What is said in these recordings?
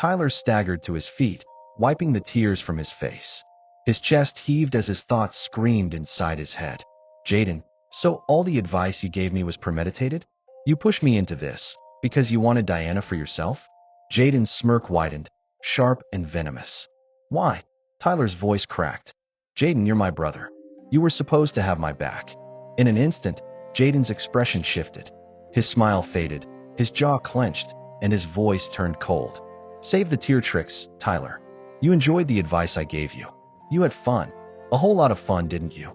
Tyler staggered to his feet, wiping the tears from his face. His chest heaved as his thoughts screamed inside his head. Jaden, so all the advice you gave me was premeditated? You pushed me into this because you wanted Diana for yourself? Jaden's smirk widened, sharp and venomous. Why? Tyler's voice cracked. Jaden, you're my brother. You were supposed to have my back. In an instant, Jaden's expression shifted. His smile faded, his jaw clenched, and his voice turned cold. Save the tear tricks, Tyler. You enjoyed the advice I gave you. You had fun. A whole lot of fun, didn't you?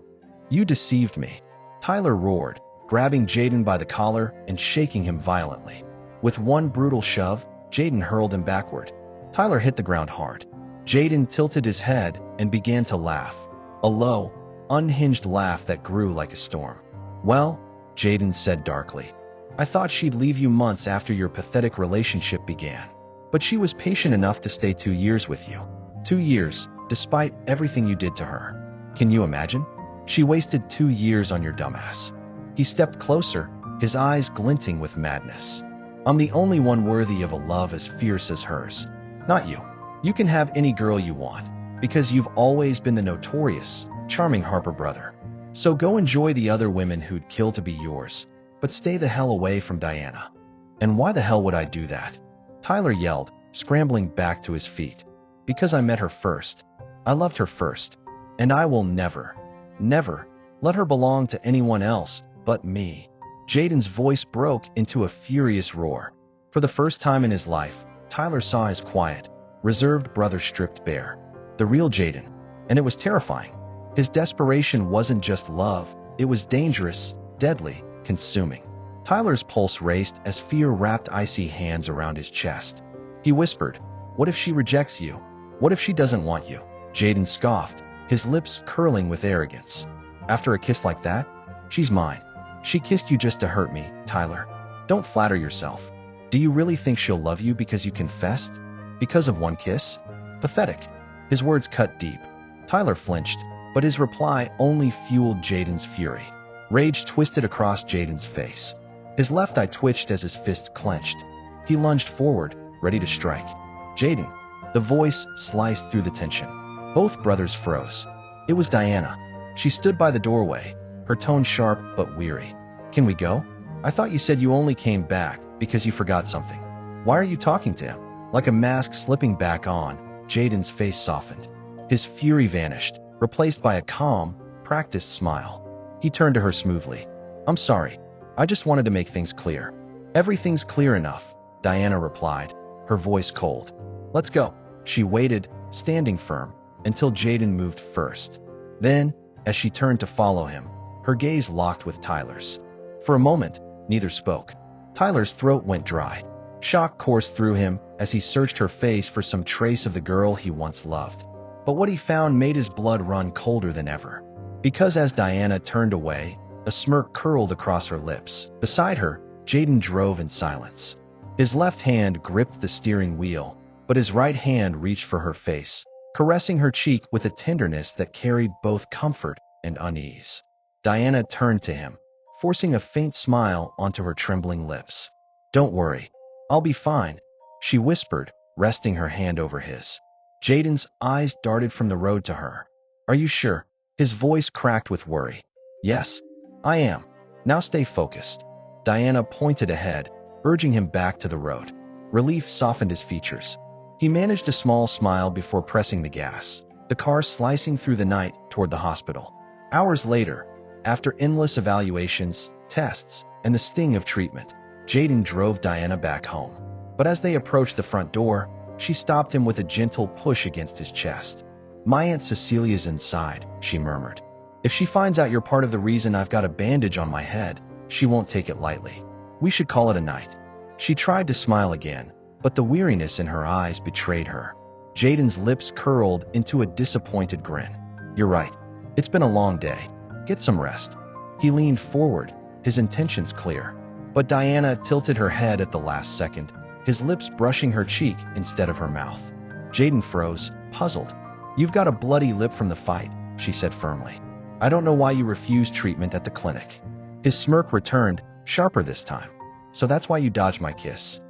You deceived me. Tyler roared, grabbing Jaden by the collar and shaking him violently. With one brutal shove, Jaden hurled him backward. Tyler hit the ground hard. Jaden tilted his head and began to laugh. A low, unhinged laugh that grew like a storm. Well, Jaden said darkly, I thought she'd leave you months after your pathetic relationship began. But she was patient enough to stay 2 years with you. 2 years, despite everything you did to her. Can you imagine? She wasted 2 years on your dumbass. He stepped closer, his eyes glinting with madness. I'm the only one worthy of a love as fierce as hers. Not you. You can have any girl you want, because you've always been the notorious, charming Harper brother. So go enjoy the other women who'd kill to be yours, but stay the hell away from Diana. And why the hell would I do that? Tyler yelled, scrambling back to his feet. Because I met her first. I loved her first. And I will never, never let her belong to anyone else but me. Jaden's voice broke into a furious roar. For the first time in his life, Tyler saw his quiet, reserved brother stripped bare. The real Jaden. And it was terrifying. His desperation wasn't just love, it was dangerous, deadly, consuming. Tyler's pulse raced as fear wrapped icy hands around his chest. He whispered, what if she rejects you? What if she doesn't want you? Jaden scoffed, his lips curling with arrogance. After a kiss like that? She's mine. She kissed you just to hurt me, Tyler. Don't flatter yourself. Do you really think she'll love you because you confessed? Because of one kiss? Pathetic. His words cut deep. Tyler flinched, but his reply only fueled Jaden's fury. Rage twisted across Jaden's face. His left eye twitched as his fist clenched. He lunged forward, ready to strike. Jaden. The voice sliced through the tension. Both brothers froze. It was Diana. She stood by the doorway, her tone sharp but weary. Can we go? I thought you said you only came back because you forgot something. Why are you talking to him? Like a mask slipping back on, Jaden's face softened. His fury vanished, replaced by a calm, practiced smile. He turned to her smoothly. I'm sorry. I just wanted to make things clear. Everything's clear enough, Diana replied, her voice cold. Let's go. She waited, standing firm, until Jaden moved first. Then, as she turned to follow him, her gaze locked with Tyler's. For a moment, neither spoke. Tyler's throat went dry. Shock coursed through him as he searched her face for some trace of the girl he once loved. But what he found made his blood run colder than ever. Because as Diana turned away, a smirk curled across her lips. Beside her, Jaden drove in silence. His left hand gripped the steering wheel, but his right hand reached for her face, caressing her cheek with a tenderness that carried both comfort and unease. Diana turned to him, forcing a faint smile onto her trembling lips. Don't worry. I'll be fine, she whispered, resting her hand over his. Jaden's eyes darted from the road to her. Are you sure? His voice cracked with worry. Yes, I am. Now stay focused. Diana pointed ahead, urging him back to the road. Relief softened his features. He managed a small smile before pressing the gas, the car slicing through the night toward the hospital. Hours later, after endless evaluations, tests, and the sting of treatment, Jaden drove Diana back home. But as they approached the front door, she stopped him with a gentle push against his chest. My Aunt Cecilia's inside, she murmured. If she finds out you're part of the reason I've got a bandage on my head, she won't take it lightly. We should call it a night. She tried to smile again, but the weariness in her eyes betrayed her. Jaden's lips curled into a disappointed grin. You're right. It's been a long day. Get some rest. He leaned forward, his intentions clear. But Diana tilted her head at the last second, his lips brushing her cheek instead of her mouth. Jaden froze, puzzled. You've got a bloody lip from the fight, she said firmly. I don't know why you refused treatment at the clinic. His smirk returned, sharper this time. So that's why you dodged my kiss.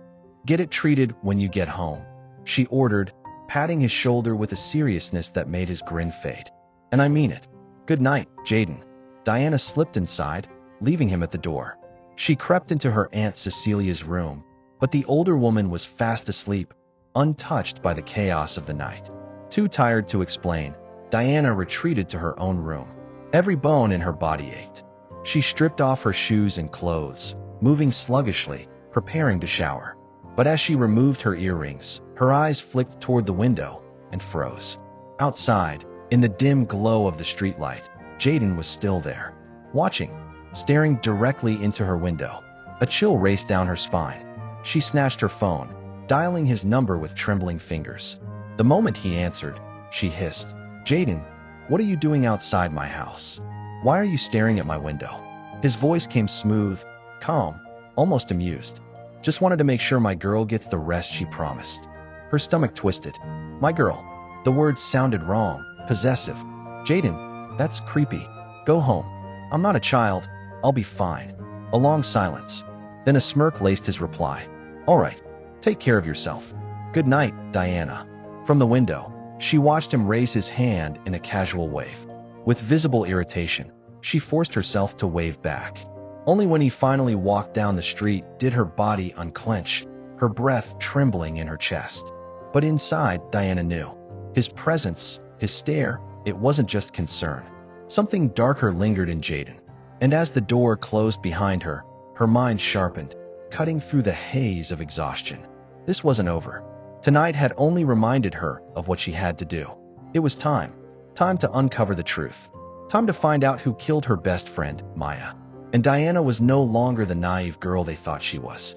Get it treated when you get home. she ordered, patting his shoulder with a seriousness that made his grin fade. And I mean it. Good night, Jaden. Diana slipped inside, leaving him at the door. She crept into her Aunt Cecilia's room, but the older woman was fast asleep, untouched by the chaos of the night. Too tired to explain, Diana retreated to her own room. Every bone in her body ached. She stripped off her shoes and clothes, moving sluggishly, preparing to shower. But as she removed her earrings, her eyes flicked toward the window and froze. Outside, in the dim glow of the streetlight, Jaden was still there, watching, staring directly into her window. A chill raced down her spine. She snatched her phone, dialing his number with trembling fingers. The moment he answered, she hissed, "Jaden, what are you doing outside my house? Why are you staring at my window?" His voice came smooth, calm, almost amused. "Just wanted to make sure my girl gets the rest she promised." Her stomach twisted. "My girl." The words sounded wrong, possessive. "Jaden, that's creepy. Go home. I'm not a child. I'll be fine." A long silence. Then a smirk laced his reply. "All right. Take care of yourself. Good night, Diana." From the window, she watched him raise his hand in a casual wave. With visible irritation, she forced herself to wave back. Only when he finally walked down the street did her body unclench, her breath trembling in her chest. But inside, Diana knew. His presence, his stare, it wasn't just concern. Something darker lingered in Jaden. And as the door closed behind her, her mind sharpened, cutting through the haze of exhaustion. This wasn't over. Tonight had only reminded her of what she had to do. It was time. Time to uncover the truth. Time to find out who killed her best friend, Maya. And Diana was no longer the naive girl they thought she was.